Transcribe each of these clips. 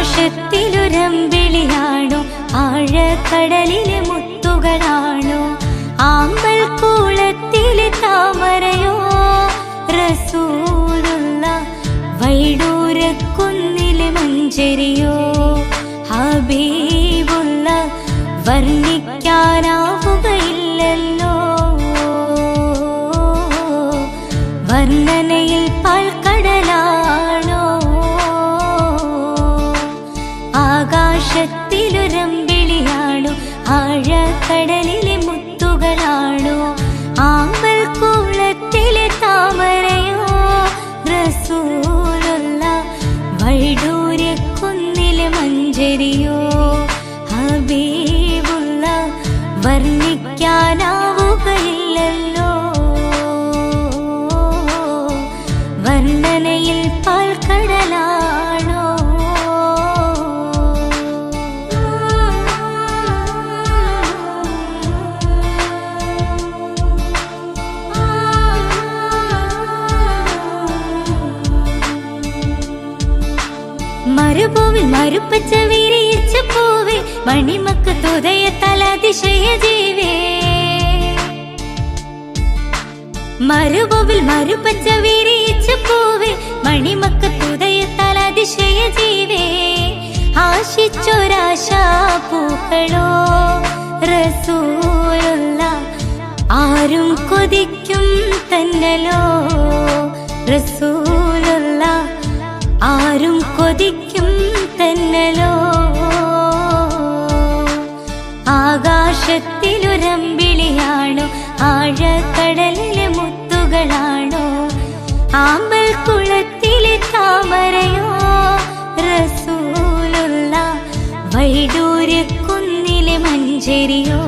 ആകാശത്തിലൊരമ്പിളിയാണോ ആഴക്കടലിലെ മുത്തുകളാണോ ആമ്പൽ കൂളത്തിലെ താമരയോ റസൂലുള്ള വൈഡൂരക്കുന്നിലെ മഞ്ചരിയോ ഹബീബുള്ള വർണ്ണിക്കാനാവുകയില്ലല്ലോ വർണ്ണനയിൽ പാൽക്കടലാണോ ആകാശത്തിലൊരമ്പിളിയാണോ ആഴക്കടലിലെ മുത്തുകളാണോ ആമ്പൽ കൂളത്തിലെ താമരയോ റസൂലുള്ള വൈഡൂര്യക്കുന്നിലെ മഞ്ചരിയോ ഹബീബുള്ള വർണ്ണിക്കാനാവുകയില്ലല്ലോ വർണ്ണനയിൽ പാൽക്കടലാണോ മരുഭൂവിൽ മരുപ്പച്ച വിരിയിച്ച പൂവേ മണിമക്കത്തുദയത്താൽ അതിശയ ജീവേ മരുഭൂവിൽ മരുപ്പച്ച വിരിയിച്ച പൂവേ മണിമക്കത്തുദയത്താൽ അതിശയ ജീവേ ആശിച്ചൊരാശാ പൂക്കളോ റസൂലുള്ള ആരും കൊതിക്കും തന്നലോ റസൂലുള്ള ആരും കൊതിക്കും തന്നലോ ആകാശത്തിലൊരമ്പിളിയാണോ ആഴക്കടലിലെ മുത്തുകളാണോ ആമ്പൽ കുളത്തിലെ താമരയോ റസൂലുള്ള വൈഡൂര്യക്കുന്നിലെ മഞ്ചരിയോ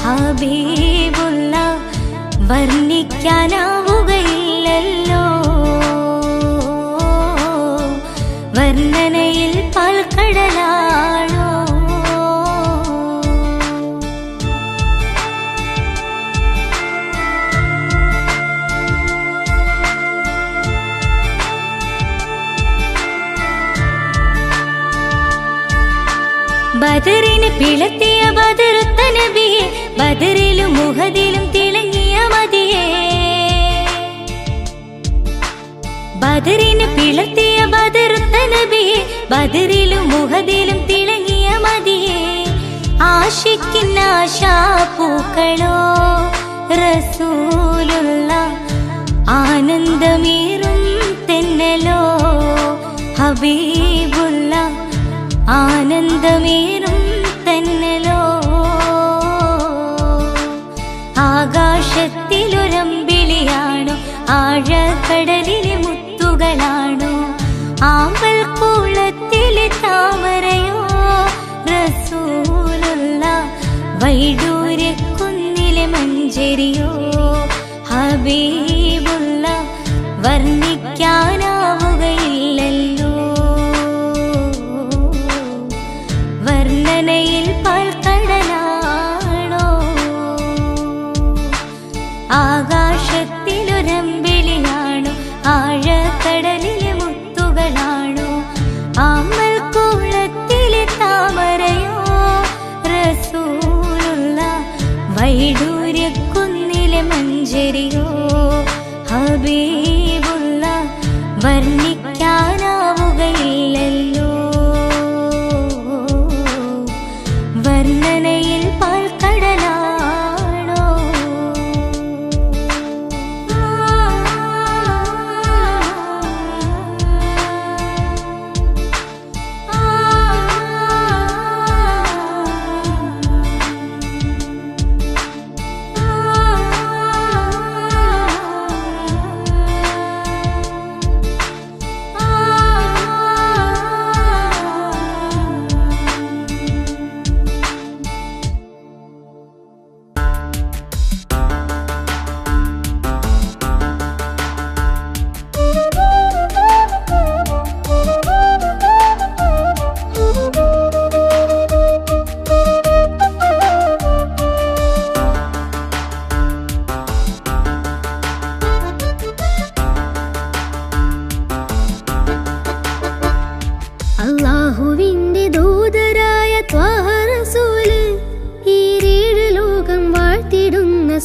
ഹബീബുള്ള വർണ്ണിക്കാനാവുകയില്ലല്ലോ വർണ്ണനയിൽ പാൽക്കടലാണോ ബദറിന് പിളർത്തിയ ബദറുത്ത നബിയെ ബദറിലും മുഹദിലും തിളങ്ങിയ മതിയെ ബദറിന് പിളർത്തിയ ബദറുത്ത നബിയെ ബദറിലും മുഹദിലും തിളങ്ങിയ മതിയെ ആശിക്കുന്ന ആശാപൂക്കളോ റസൂലുള്ള ആനന്ദമേറും തെന്നലോ ഹബീബുള്ള ആനന്ദമേറും തെന്നലോ ആകാശത്തിലൊരമ്പിളിയാണോ ആഴക്കടലിലെ മുത്തുകളാണോ ആമ്പൽ കൂളത്തിലെ താമരയോ റസൂലുള്ള വൈഡൂര്യക്കുന്നിലെ മഞ്ചരിയോ ഹബീബുള്ള വർണ്ണിക്കാനാവുകയില്ലല്ലോ വർണ്ണനയിൽ പാൽക്കടലാണോ ആകാശത്തിലൊരമ്പിളിയാണോ ആഴക്കടലിലെ മുത്തുകളാണോ ആമ്പൽ കൂളത്തിലെ താമരയോ റസൂലുള്ള വൈഡൂര്യക്കുന്നിലെ മഞ്ചരിയോ ഹബീബുള്ള വർണ്ണിക്കാനാവുകയില്ലല്ലോ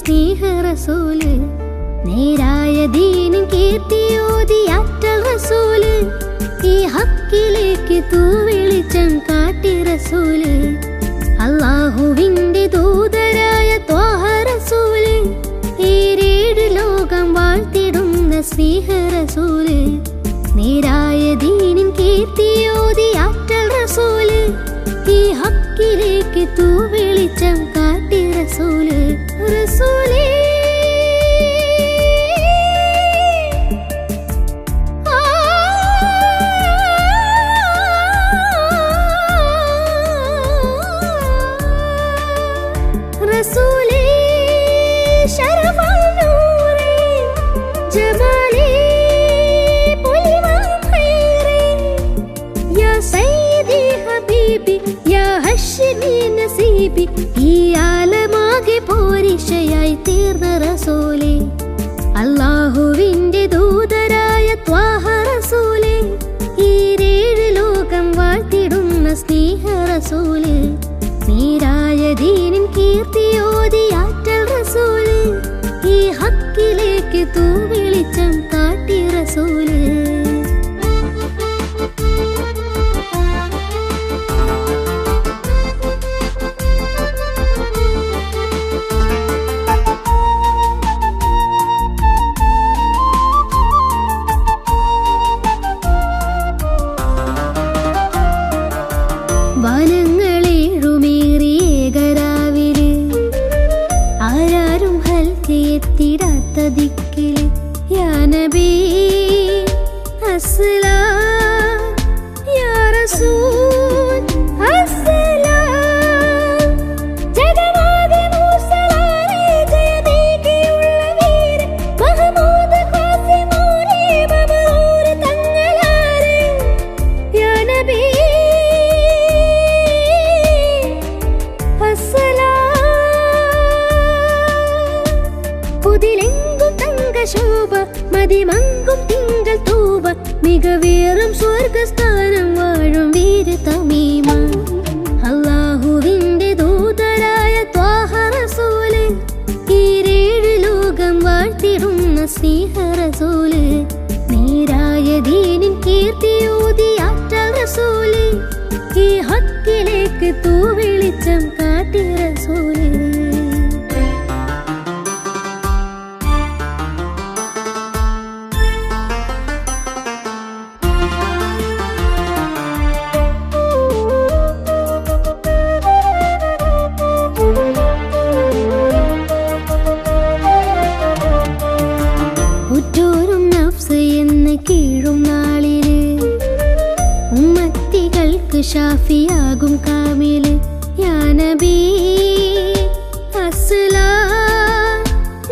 സ്നേഹ റസൂല്, നേരായ ദീനിൻ കീർത്തിയോതി ആറ്റൽ റസൂല്, ഈ ഹക്കിലേക്ക് തൂവെളിച്ചം കാട്ടി റസൂല്, അല്ലാഹുവിന്റെ ദൂതരായ ത്വാഹ റസൂല്, ഈരേഴ് ലോകം വാഴ്ത്തിടുന്ന സ്നേഹ റസൂല്, നേരായ ദീനിൻ കീർത്തിയോതി ആറ്റൽ റസൂല്, ഈ ഹക്കിലേക്ക് തൂവെളിച്ചം കാട്ടി റസൂല്, റസൂലേ റസൂലേ ശരഫൽ നൂറേ ജമാലേ പൊലിവാൻ ഖൈറേ, യാ സയ്യിദി ഹബീബി യാ ഹശ്മി നസീബി, ഈ ആലമാകെ പോരിശയായി തീർന്ന റസൂലേ, അല്ലാഹുവിന്റെ ദൂതരായ ത്വാഹ റസൂലേ, ഈരേഴ് ലോകം വാഴ്ത്തിടുന്ന സ്നേഹ റസൂല്, നേരായ ദീനിൻ കീർത്തിയോതി ആറ്റൽ റസൂല്, ഈ ഹക്കിലേക്ക് തൂവെളിച്ചം കാട്ടി റസൂല്. വനങ്ങളേഴുമേറിയേകരാവില് ആരാരും ഹൽക്കെത്തിടാത്ത ദിക്കില്, യാ നബി അസ്സലാം യാ റസൂൽ അസ്സലാം, ജഗമാകെ മൂസലാരെ ജയമേകിയുള്ള വീര മഹമൂദ് ഖാസിമോനെ മമറൂർ തങ്ങളാരെ, യാ നബി പുതിലെങ്കും തങ്കശോഭ മതിമങ്കും തിങ്കൾ തൂവ, മികവേറും സ്വർഗസ്ഥാനം വാഴും വീര തമീമ, അല്ലാഹുവിന്റെ ദൂതരായ ത്വാഹ റസൂല്, ഈരേഴ് ലോകം വാഴ്ത്തിടുന്ന സ്നേഹ റസൂല്, നേരായ ദീനിൻ കീർത്തിയോതി ആറ്റൽ റസൂല്, ഈ ഹക്കിലേക്ക് തൂവെളിച്ചം കാട്ടി റസൂല്. ഉറ്റോരും നഫ്സ് എന്ന് കീഴും നാളില്, ഉമ്മത്തികൾക്ക് ഷാഫിയാകും കാമില്, യാ നബി അസ്സലാം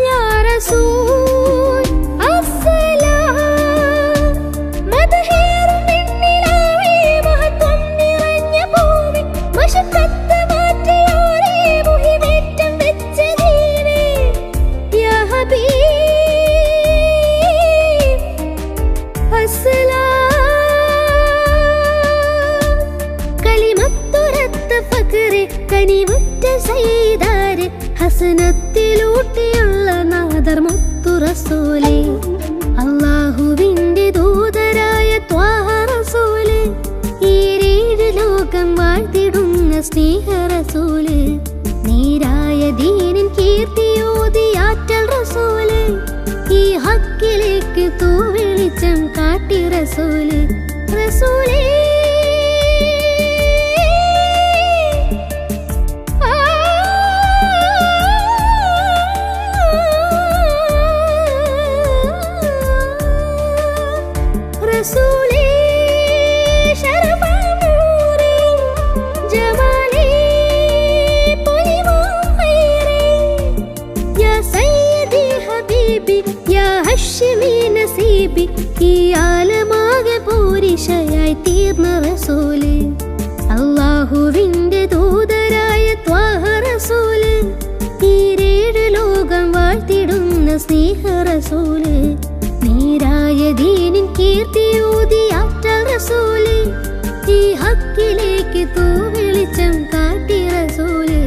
യാ റസൂൽ അസ്സലാം, മദ്ഹേറും നിന്നിലാവേ മഹത്വം നിറഞ്ഞ ഭൂമി, മശഖത്ത് മാറ്റിയോരേ മുഹിമേറ്റം വെച്ച ദീനേ, യാ ഹബീബ് കലിമത്തുരത്ത ഫഖറെ കനിവുറ്റ സയ്യിദാരെ, ഹസനത്തിലൂട്ടിയുള്ള നാദർ മുത്തു റസൂലേ, അല്ലാഹുവിന്റെ ദൂതരായ ത്വാഹ റസൂല്, ഈരേഴ് ലോകം വാഴ്ത്തിടുന്ന സ്നേഹ റസൂല്, നേരായ ദീനിൻ കീർത്തിയോതി ആറ്റൽ റസൂല്, ഈ ഹക്കിലേക്ക് തൂവെളിച്ചം കാട്ടി റസൂല്, റസൂലേ റസൂലേ ശരഫൽ നൂറേ ജമാലേ പൊലിവാൻ ഖൈറേ, യാ സയ്യിദി ഹബീബി യാ ഹശ്മി നസീബി, ഈ ആലമാകെ പോരിശയായി തീർന്ന റസൂല്, അല്ലാഹുവിന്റെ ദൂതരായ ത്വാഹ റസൂല്, ഈരേഴ് ലോകം വാഴ്ത്തിടുന്ന സ്നേഹ റസൂല്, നേരായ ദീനിൻ കീർത്തിയോതി ആറ്റൽ റസൂല്, ഈ ഹക്കിലേക്ക് തൂവെളിച്ചം കാട്ടി റസൂല്.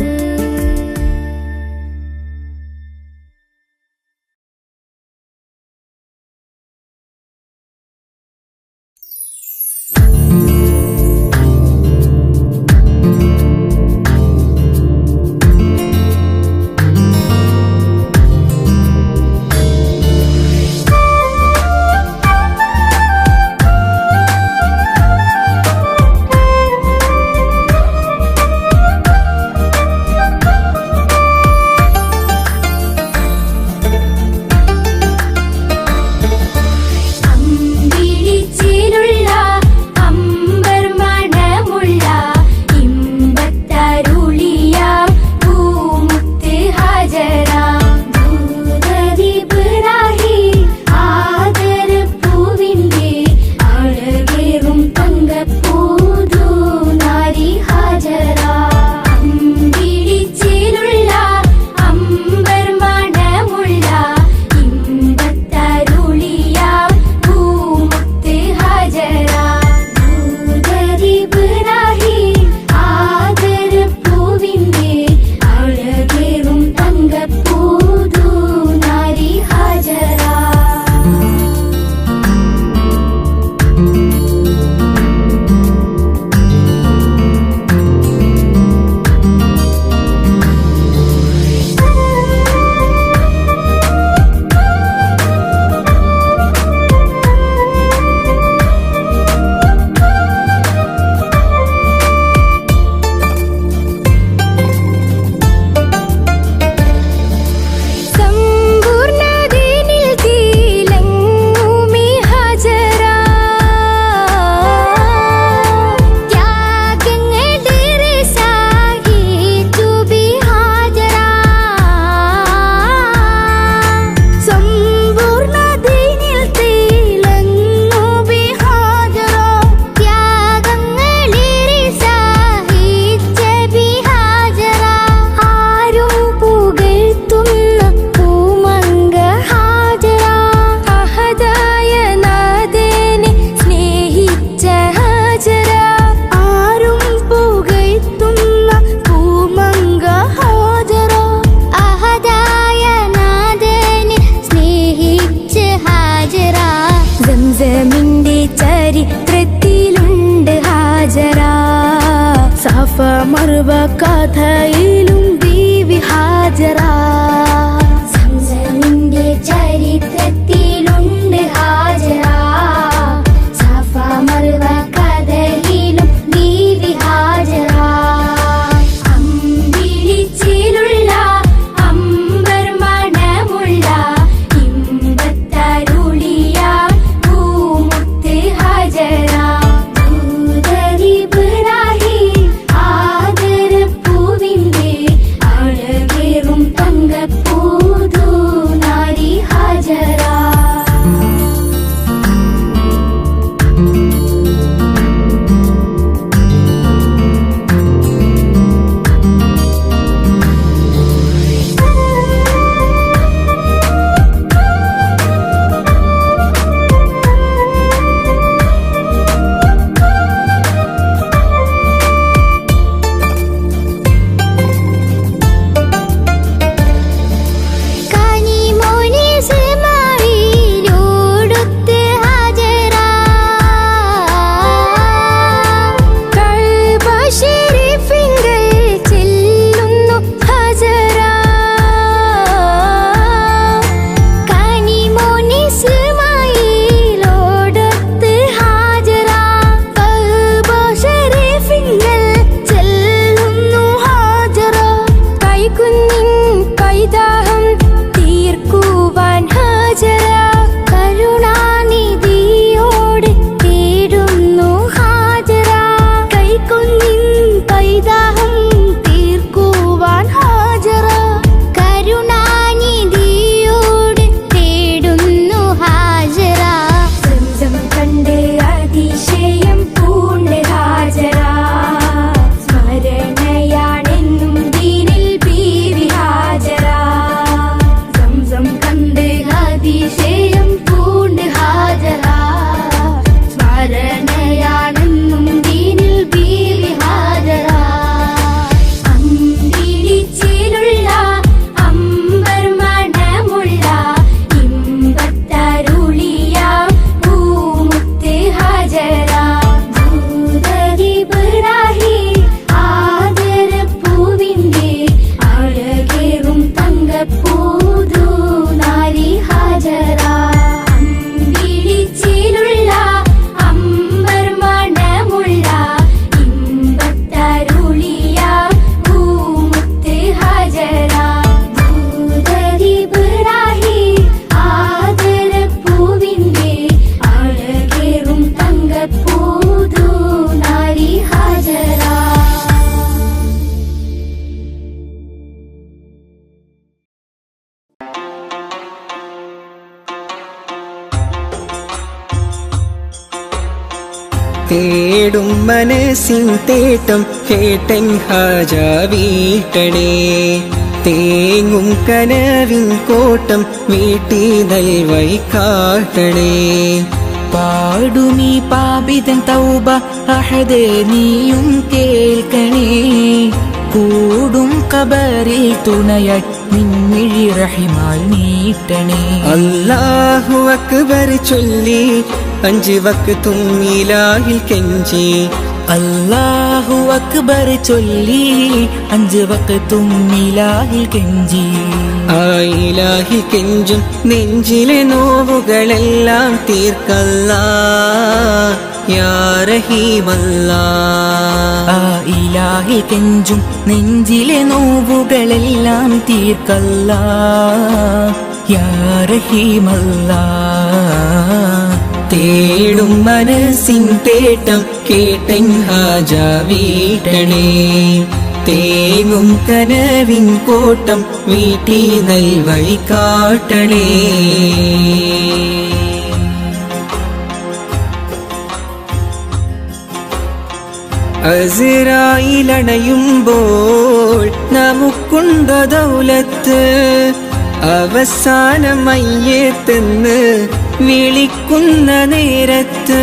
മർവ കഥയിലും ബീവി ഹാജറ. സംസമിന്റെ ചരിത്രത്തിലുണ്ട് ഹാജറ. സഫ മർവ കഥയിലും ബീവി ഹാജറ. അമ്പിളിച്ചിലുള്ള അമ്പർ മണമുള്ള ഇമ്പത്തരുളിയ പൂമുത്ത് ഹാജറ. തേടും മനസ്സിൻ തേട്ടം കേട്ടൻ ഹാജ വീട്ടണേ. തേങ്ങും കനവിൻ കോട്ടം വീട്ടി നൽവൈ കാട്ടണേ. പാടുമീ പാപിതൻ തൗബ അഹദേ നീയും കേൾക്കണേ. കൂടും കബറിൽ തുണയായി നിൻമിഴി റഹിമാൽ നീട്ടണേ. അല്ലാഹു അക്ബർ ചൊല്ലി 5 വക്തും ഇലാഹിൽ കെഞ്ചി. അല്ലാഹു അക്ബർ ചൊല്ലി 5 വക്തും ഇലാഹിൽ കെഞ്ചി. ആ ഇലാഹിൽ കെഞ്ചും നെഞ്ചിലെ നോവുകളെല്ലാം തീർക്കല്ലാ യാ റഹീമല്ലാ. ആ ഇലാഹിൽ കെഞ്ചും നെഞ്ചിലെ നോവുകളെല്ലാം തീർക്കല്ലാ യാ റഹീമല്ലാ. തേടും മനസ്സിൻ തേട്ടം കേട്ടൻ ഹാജ വീട്ടണേ. തേങ്ങും കനവിൻ കോട്ടം വീട്ടി നൽവൈ കാട്ടണേ. അസ്റായിലണയുമ്പോൾ നമുക്കുണ്ടോ ദൗലത്ത്. അവസാനം മയ്യത്തെന്ന് വിളിക്കുന്ന നേരത്ത്.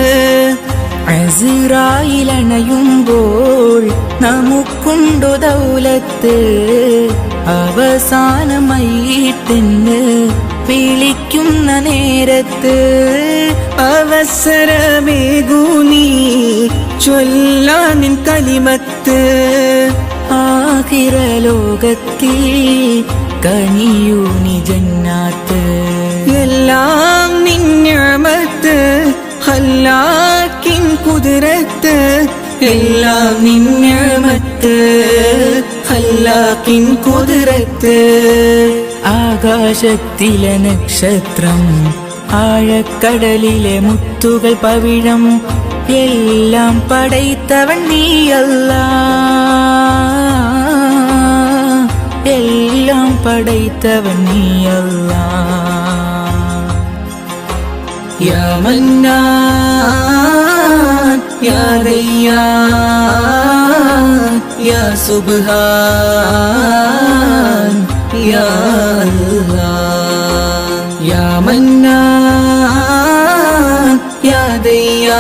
അസ്റായിലണയുമ്പോൾ നമുക്കുണ്ടോ ദൗലത്ത്. അവസാനമായിട്ടെന്ന് വിളിക്കുന്ന നേരത്ത്. അവസരമേകൂ നീ ചൊല്ലാനിൻ കലിമത്ത്. ആഖിറലോകത്തിൽ കനിയൂ നീ ജന്നാത്ത്. എല്ലാം നിൻ നിഅമത്ത് ഖല്ലാക്കിൻ ഖുദ്റത്ത്, എല്ലാം നിൻ നിഅമത്ത് ഖല്ലാക്കിൻ ഖുദ്റത്ത്. ആകാശത്തിലെ നക്ഷത്രം, ആഴക്കടലിലെ മുത്തുകൾ പവിഴം, എല്ലാം പടൈത്തവൻ നീയല്ലാ, എല്ലാം പടൈത്തവൻ നീയല്ലാ. യാ മന്നാൻ യാ ദയ്യാൻ യാ സുബ്ഹാൻ യാ അല്ലാഹ്. യാ മന്നാൻ യാ ദയ്യാൻ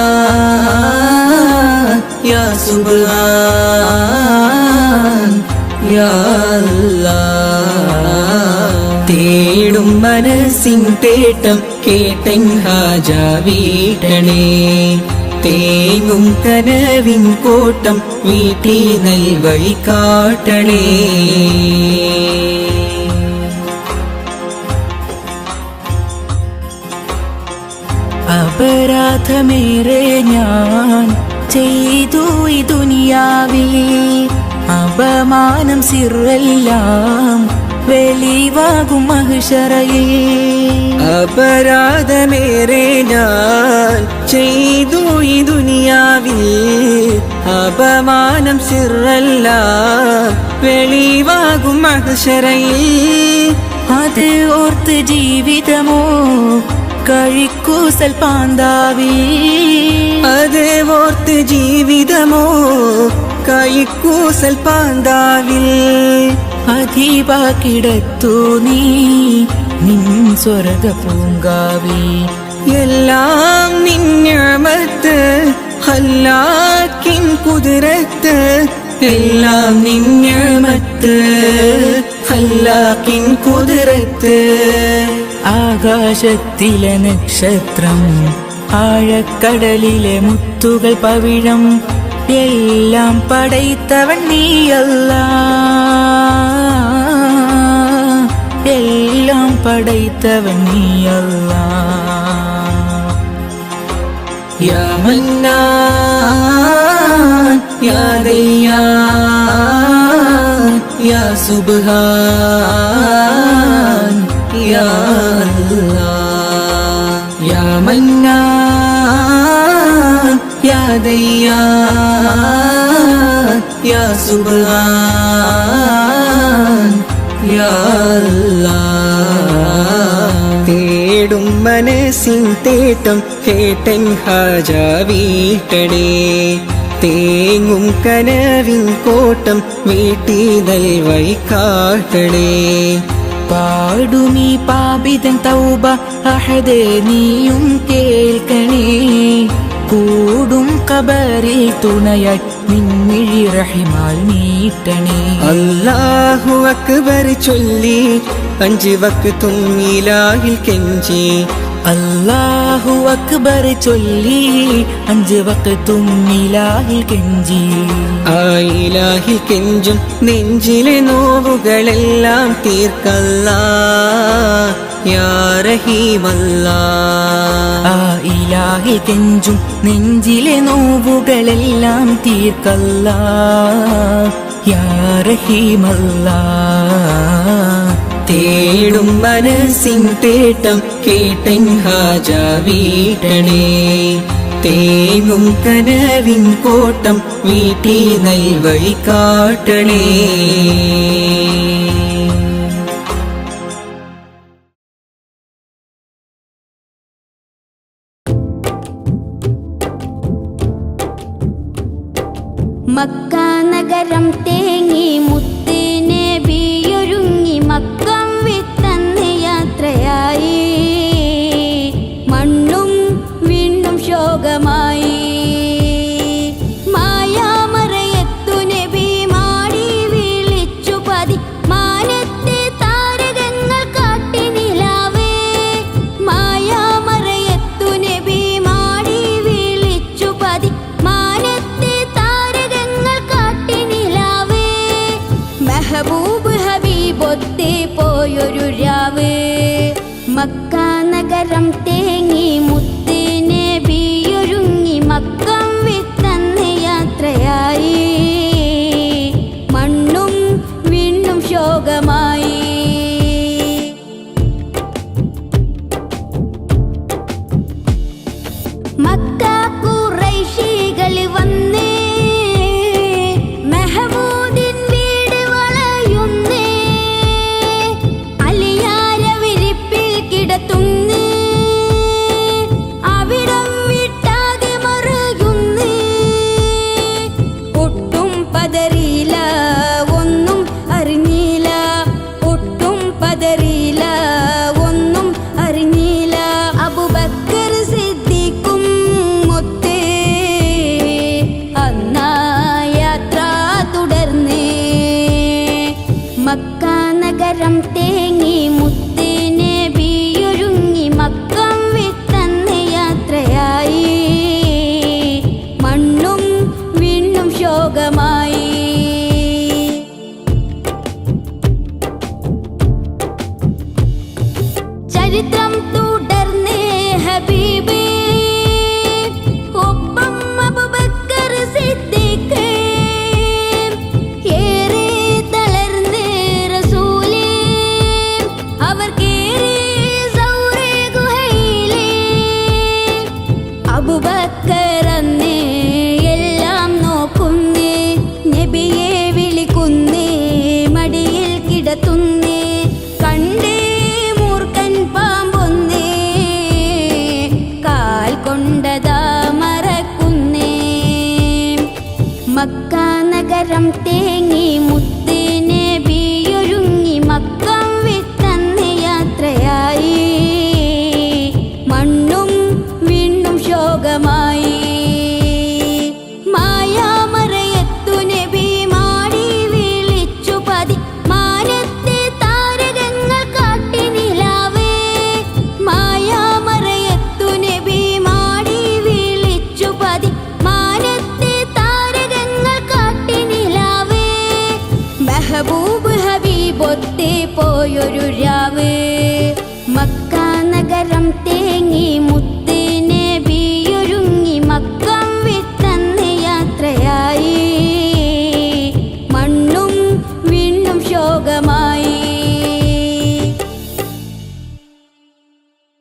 യാ സുബ്ഹാൻ യാ അല്ലാഹ്. തേടും മനസ്സിൻ തേട്ടം കേട്ടൻ ഹാജ വീട്ടണേ, തേങ്ങും കനവിൻ കോട്ടം വീട്ടി നൽവഴി കാട്ടണേ. അപരാധമേറെ ഞാൻ ചെയ്തു ഈ ദുനിയാവിൽ, അപമാനം സിറെല്ലാം വെളിവാകും മഹ്ശറയിൽ. അപരാധമേറെ ഞാൻ ചെയ്തു ഈ ദുനിയാവിൽ, അപമാനം സിറല്ല വെളിവാകും മഹ്ശറയിൽ. അത് ഓർത്ത് ജീവിതമോ കഴിക്കൂസൽ പാന്താവി, അത് ഓർത്ത് ജീവിതമോ കൈക്കൂസൽ പാന്താവിൽ. അധീപാക്കിടത്തു നീ നിൻ സ്വർഗ പൂങ്കാവി. എല്ലാം നിൻ നിഅമത്ത് ഖല്ലാക്കിൻ ഖുദ്റത്ത്, എല്ലാം നിൻ നിഅമത്ത് ഖല്ലാക്കിൻ ഖുദ്റത്ത്. ആകാശത്തിലെ നക്ഷത്രം, ആഴക്കടലിലെ മുത്തുകൾ പവിഴം, എല്ലാം പടൈത്തവൻ നീയല്ലാ, എല്ലാം പടൈത്തവൻ നീയല്ലാ. യാ മന്നാൻ യാ ദയ്യാൻ യാ സുബ്ഹാൻ യാ അല്ലാഹ്. യാ മന്നാൻ യാ ദയ്യാൻ യാ സുബ്ഹാൻ യാ അല്ലാഹ്. തേടും മനസ്സിൻ തേട്ടം കേട്ടൻ ഹാജ വീട്ടണേ, തേങ്ങും കനവിൻ കോട്ടം വീട്ടി നൽവഴി കാട്ടണേ. പാടുമീ പാപിതൻ തൗബ അഹദേ നീയും കേൾക്കണേ, കൂടും ഖബറിൽ തുണയായി നിൻമിഴി റഹിമാൽ നീട്ടണേ. അല്ലാഹു അക്ബർ ചൊല്ലി 5 വക്തും ഇലാഹിൽ കെഞ്ചി, അല്ലാഹു അക്ബർ ചൊല്ലി 5 വക്തും ഇലാഹിൽ കെഞ്ചി. ആ ഇലാഹിൽ കെഞ്ചും നെഞ്ചിലെ നോവുകളെല്ലാം തീർക്കല്ലാ യാ റഹീമല്ലാ. ആ ഇലാഹിൽ കെഞ്ചും നെഞ്ചിലെ നോവുകളെല്ലാം തീർക്കല്ലാ യാ റഹീമല്ലാ. തേടും മനസ്സിൻ തേട്ടം കേട്ടൻ ഹാജ വീട്ടണേ, തേങ്ങും കനവിൻ കോട്ടം വീട്ടി നൽവഴി കാട്ടണേ. മക്ക നഗരം തേങ്ങി മുത്ത് നബിയൊരുങ്ങി മക്കം വിട്ടന്ന് യാത്രയായി, മണ്ണും വിണ്ണും ശോകമായി. മായാമറയത്തു നബി മാടി വിളിച്ചു പതി, മാനത്തെ താരകങ്ങൾ കാട്ടി നിലാവേ. മായാമറയത്തു നബി മാടി വിളിച്ചു പതി, മാനത്തെ താരകങ്ങൾ കാട്ടി നിലാവേ. പോയൊരു രാവ് മക്ക നഗരം തേങ്ങി മുത്ത് നബിയൊരുങ്ങി മക്കം വിട്ടന്ന് യാത്രയായി മണ്ണും വിണ്ണും ശോകമായി മക്ക ഖുറൈശികൾ വന്ന് മെഹമൂദിൻ വീട് വളയുന്നേ അലിയാര വിരിപ്പിൽ കിടത്തുന്നേ അവിടം വിട്ടാകെ മറയുന്നേ ഒട്ടും പതറിയില്ല ഒന്നും അറിഞ്ഞില്ല ഒട്ടും പതറിയില്ല ഒന്നും അറിഞ്ഞില്ല അബൂബക്കർ സിദ്ദീഖും മുത്തേ അന്നാ യാത്ര തുടർന്നേ മക്ക നഗരം തേങ്ങി മുത്ത് നബിയൊരുങ്ങി മക്കം വിട്ടന്ന് യാത്രയായി മണ്ണും വിണ്ണും ശോകമായി ചരിത്രം തുടർന്നേ ഹബീബേ ഒപ്പം അബൂബക്കർ സിദ്ദീഖ് ഏറെ തളർന്ന് റസൂലേ അവർ കേറി സൗറേ ഗുഹയിലേ അബൂബക്കർ അന്നേ എല്ലാം നോക്കുന്നേ നബിയെ വിളിക്കുന്നേ മടിയിൽ കിടത്തുന്നേ കണ്ടേ മൂർഖൻ പാമ്പൊന്നേ കാൽ കൊണ്ടതാ മറക്കുന്നേ മക്ക നഗരം തേങ്ങി മുത്ത്